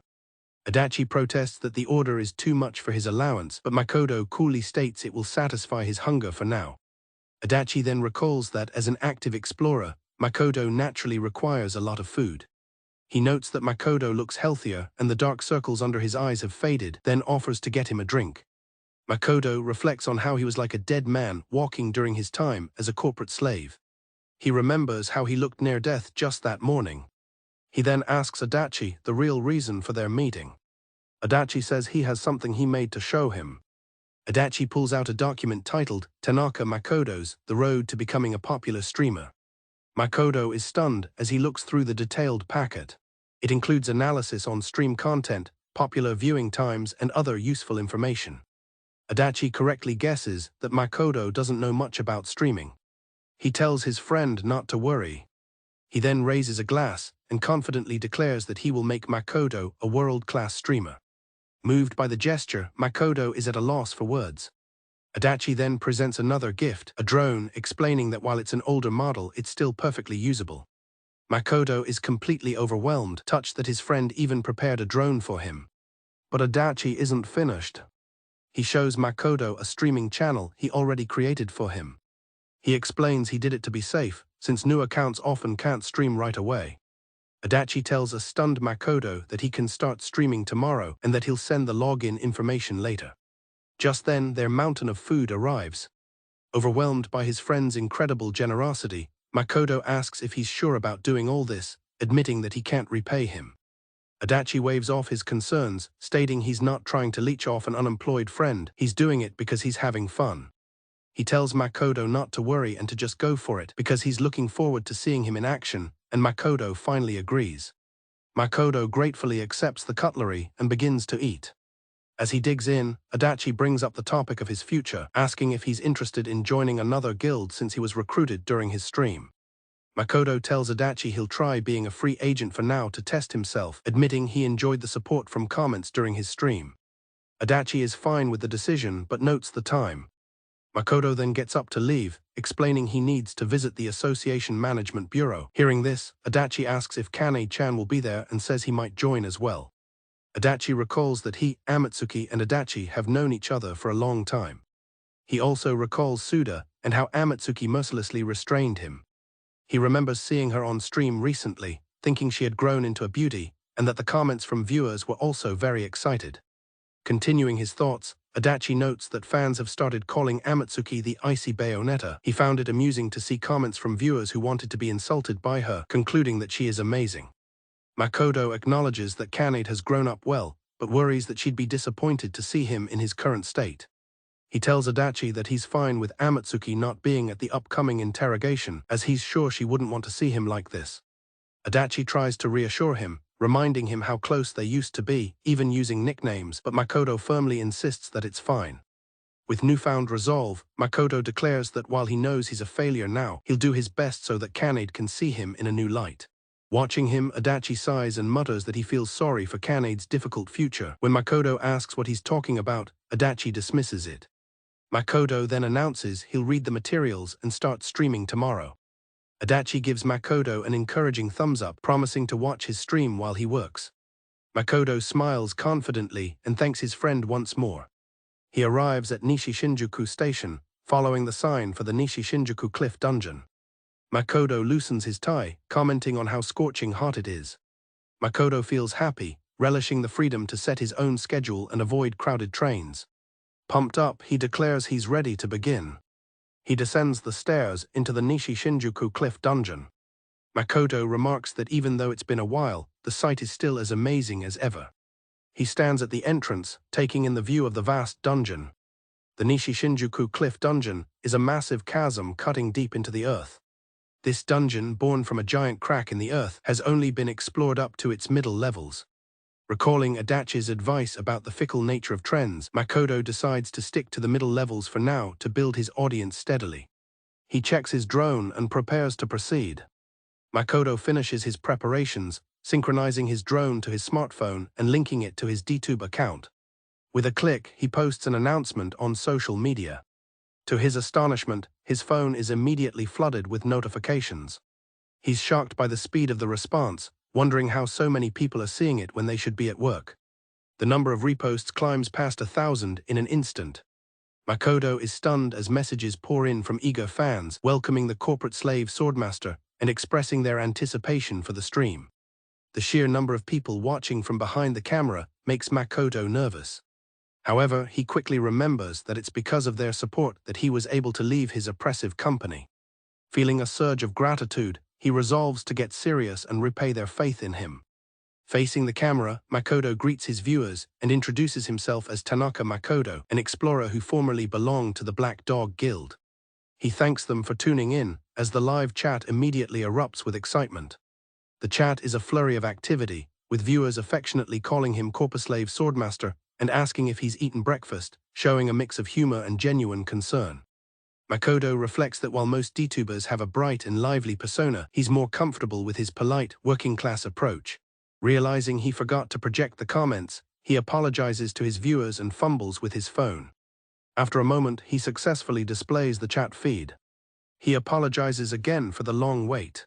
Adachi protests that the order is too much for his allowance, but Makoto coolly states it will satisfy his hunger for now. Adachi then recalls that, as an active explorer, Makoto naturally requires a lot of food. He notes that Makoto looks healthier and the dark circles under his eyes have faded, then offers to get him a drink. Makoto reflects on how he was like a dead man walking during his time as a corporate slave. He remembers how he looked near death just that morning. He then asks Adachi the real reason for their meeting. Adachi says he has something he made to show him. Adachi pulls out a document titled Tanaka Makoto's The Road to Becoming a Popular Streamer. Makoto is stunned as he looks through the detailed packet. It includes analysis on stream content, popular viewing times, and other useful information. Adachi correctly guesses that Makoto doesn't know much about streaming. He tells his friend not to worry. He then raises a glass and confidently declares that he will make Makoto a world-class streamer. Moved by the gesture, Makoto is at a loss for words. Adachi then presents another gift, a drone, explaining that while it's an older model, it's still perfectly usable. Makoto is completely overwhelmed, touched that his friend even prepared a drone for him. But Adachi isn't finished. He shows Makoto a streaming channel he already created for him. He explains he did it to be safe, since new accounts often can't stream right away. Adachi tells a stunned Makoto that he can start streaming tomorrow and that he'll send the login information later. Just then, their mountain of food arrives. Overwhelmed by his friend's incredible generosity, Makoto asks if he's sure about doing all this, admitting that he can't repay him. Adachi waves off his concerns, stating he's not trying to leech off an unemployed friend, he's doing it because he's having fun. He tells Makoto not to worry and to just go for it because he's looking forward to seeing him in action, and Makoto finally agrees. Makoto gratefully accepts the cutlery and begins to eat. As he digs in, Adachi brings up the topic of his future, asking if he's interested in joining another guild since he was recruited during his stream. Makoto tells Adachi he'll try being a free agent for now to test himself, admitting he enjoyed the support from comments during his stream. Adachi is fine with the decision but notes the time. Makoto then gets up to leave, explaining he needs to visit the Association Management Bureau. Hearing this, Adachi asks if Kane-chan will be there and says he might join as well. Adachi recalls that he, Amatsuki, and Adachi have known each other for a long time. He also recalls Suda and how Amatsuki mercilessly restrained him. He remembers seeing her on stream recently, thinking she had grown into a beauty, and that the comments from viewers were also very excited. Continuing his thoughts, Adachi notes that fans have started calling Amatsuki the icy Bayonetta. He found it amusing to see comments from viewers who wanted to be insulted by her, concluding that she is amazing. Makoto acknowledges that Kanade has grown up well, but worries that she'd be disappointed to see him in his current state. He tells Adachi that he's fine with Amatsuki not being at the upcoming interrogation, as he's sure she wouldn't want to see him like this. Adachi tries to reassure him, reminding him how close they used to be, even using nicknames, but Makoto firmly insists that it's fine. With newfound resolve, Makoto declares that while he knows he's a failure now, he'll do his best so that Kanade can see him in a new light. Watching him, Adachi sighs and mutters that he feels sorry for Kanade's difficult future. When Makoto asks what he's talking about, Adachi dismisses it. Makoto then announces he'll read the materials and start streaming tomorrow. Adachi gives Makoto an encouraging thumbs up, promising to watch his stream while he works. Makoto smiles confidently and thanks his friend once more. He arrives at Nishi Shinjuku Station, following the sign for the Nishi Shinjuku Cliff Dungeon. Makoto loosens his tie, commenting on how scorching hot it is. Makoto feels happy, relishing the freedom to set his own schedule and avoid crowded trains. Pumped up, he declares he's ready to begin. He descends the stairs into the Nishi Shinjuku Cliff Dungeon. Makoto remarks that even though it's been a while, the sight is still as amazing as ever. He stands at the entrance, taking in the view of the vast dungeon. The Nishi Shinjuku Cliff Dungeon is a massive chasm cutting deep into the earth. This dungeon, born from a giant crack in the earth, has only been explored up to its middle levels. Recalling Adachi's advice about the fickle nature of trends, Makoto decides to stick to the middle levels for now to build his audience steadily. He checks his drone and prepares to proceed. Makoto finishes his preparations, synchronizing his drone to his smartphone and linking it to his DTube account. With a click, he posts an announcement on social media. To his astonishment, his phone is immediately flooded with notifications. He's shocked by the speed of the response, wondering how so many people are seeing it when they should be at work. The number of reposts climbs past 1,000 in an instant. Makoto is stunned as messages pour in from eager fans, welcoming the corporate slave Swordmaster and expressing their anticipation for the stream. The sheer number of people watching from behind the camera makes Makoto nervous. However, he quickly remembers that it's because of their support that he was able to leave his oppressive company. Feeling a surge of gratitude, he resolves to get serious and repay their faith in him. Facing the camera, Makoto greets his viewers and introduces himself as Tanaka Makoto, an explorer who formerly belonged to the Black Dog Guild. He thanks them for tuning in, as the live chat immediately erupts with excitement. The chat is a flurry of activity, with viewers affectionately calling him Corporslave Swordmaster and asking if he's eaten breakfast, showing a mix of humor and genuine concern. Makoto reflects that while most DTubers have a bright and lively persona, he's more comfortable with his polite, working-class approach. Realizing he forgot to project the comments, he apologizes to his viewers and fumbles with his phone. After a moment, he successfully displays the chat feed. He apologizes again for the long wait.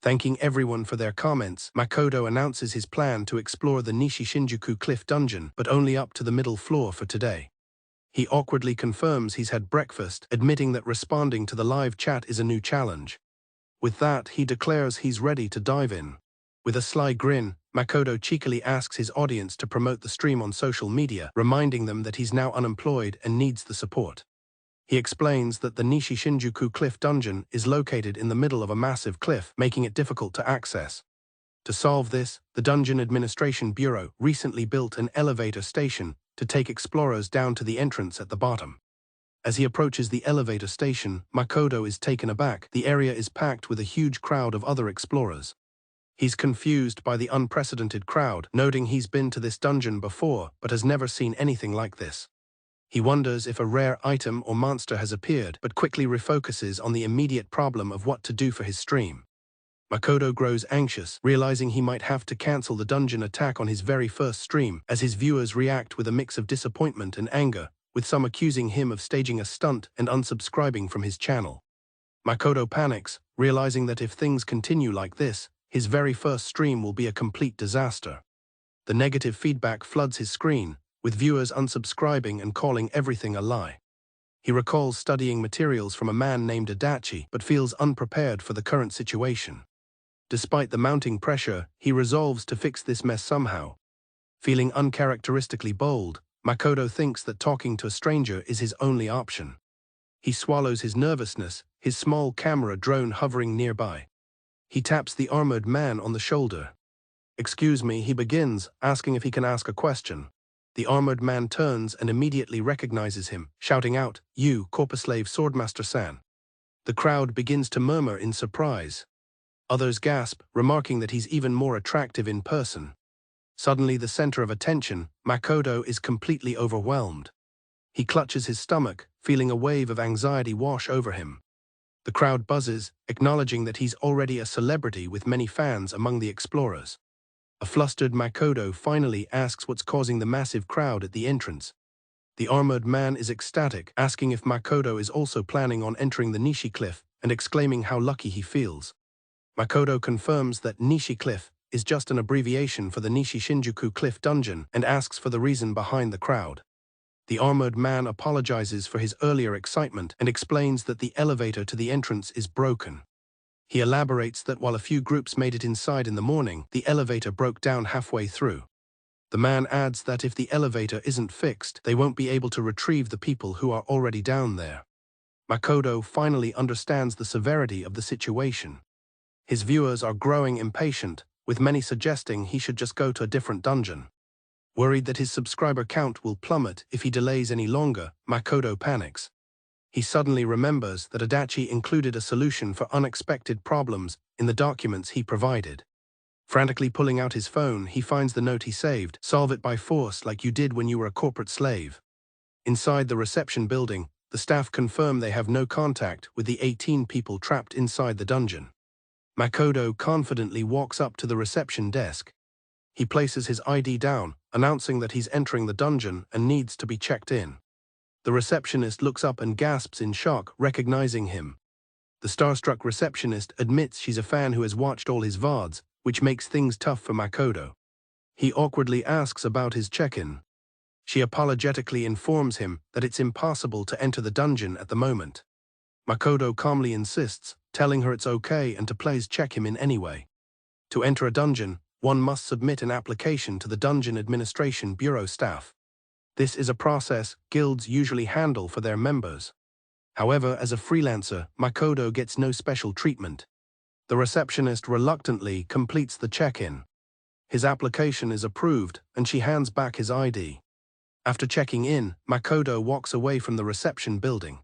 Thanking everyone for their comments, Makoto announces his plan to explore the Nishi Shinjuku Cliff Dungeon, but only up to the middle floor for today. He awkwardly confirms he's had breakfast, admitting that responding to the live chat is a new challenge. With that, he declares he's ready to dive in. With a sly grin, Makoto cheekily asks his audience to promote the stream on social media, reminding them that he's now unemployed and needs the support. He explains that the Nishi Shinjuku Cliff Dungeon is located in the middle of a massive cliff, making it difficult to access. To solve this, the Dungeon Administration Bureau recently built an elevator station to take explorers down to the entrance at the bottom. As he approaches the elevator station, Makoto is taken aback. The area is packed with a huge crowd of other explorers. He's confused by the unprecedented crowd, noting he's been to this dungeon before but has never seen anything like this. He wonders if a rare item or monster has appeared, but quickly refocuses on the immediate problem of what to do for his stream. Makoto grows anxious, realizing he might have to cancel the dungeon attack on his very first stream, as his viewers react with a mix of disappointment and anger, with some accusing him of staging a stunt and unsubscribing from his channel. Makoto panics, realizing that if things continue like this, his very first stream will be a complete disaster. The negative feedback floods his screen, with viewers unsubscribing and calling everything a lie. He recalls studying materials from a man named Adachi, but feels unprepared for the current situation. Despite the mounting pressure, he resolves to fix this mess somehow. Feeling uncharacteristically bold, Makoto thinks that talking to a stranger is his only option. He swallows his nervousness, his small camera drone hovering nearby. He taps the armored man on the shoulder. "Excuse me," he begins, asking if he can ask a question. The armored man turns and immediately recognizes him, shouting out, "You, Corposlave Swordmaster-san." The crowd begins to murmur in surprise. Others gasp, remarking that he's even more attractive in person. Suddenly the center of attention, Makoto is completely overwhelmed. He clutches his stomach, feeling a wave of anxiety wash over him. The crowd buzzes, acknowledging that he's already a celebrity with many fans among the explorers. A flustered Makoto finally asks what's causing the massive crowd at the entrance. The armored man is ecstatic, asking if Makoto is also planning on entering the Nishi Cliff and exclaiming how lucky he feels. Makoto confirms that Nishi Cliff is just an abbreviation for the Nishi Shinjuku Cliff Dungeon and asks for the reason behind the crowd. The armored man apologizes for his earlier excitement and explains that the elevator to the entrance is broken. He elaborates that while a few groups made it inside in the morning, the elevator broke down halfway through. The man adds that if the elevator isn't fixed, they won't be able to retrieve the people who are already down there. Makoto finally understands the severity of the situation. His viewers are growing impatient, with many suggesting he should just go to a different dungeon. Worried that his subscriber count will plummet if he delays any longer, Makoto panics. He suddenly remembers that Adachi included a solution for unexpected problems in the documents he provided. Frantically pulling out his phone, he finds the note he saved, "Solve it by force like you did when you were a corporate slave." Inside the reception building, the staff confirm they have no contact with the 18 people trapped inside the dungeon. Makoto confidently walks up to the reception desk. He places his ID down, announcing that he's entering the dungeon and needs to be checked in. The receptionist looks up and gasps in shock, recognizing him. The starstruck receptionist admits she's a fan who has watched all his VODs, which makes things tough for Makoto. He awkwardly asks about his check-in. She apologetically informs him that it's impossible to enter the dungeon at the moment. Makoto calmly insists, telling her it's okay and to please check him in anyway. To enter a dungeon, one must submit an application to the Dungeon Administration Bureau staff. This is a process guilds usually handle for their members. However, as a freelancer, Makoto gets no special treatment. The receptionist reluctantly completes the check-in. His application is approved, and she hands back his ID. After checking in, Makoto walks away from the reception building.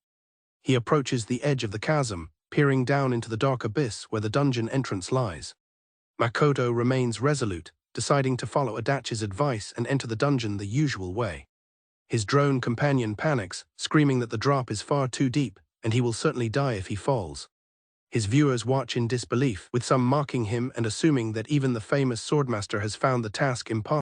He approaches the edge of the chasm, peering down into the dark abyss where the dungeon entrance lies. Makoto remains resolute, deciding to follow Adachi's advice and enter the dungeon the usual way. His drone companion panics, screaming that the drop is far too deep, and he will certainly die if he falls. His viewers watch in disbelief, with some mocking him and assuming that even the famous swordmaster has found the task impossible.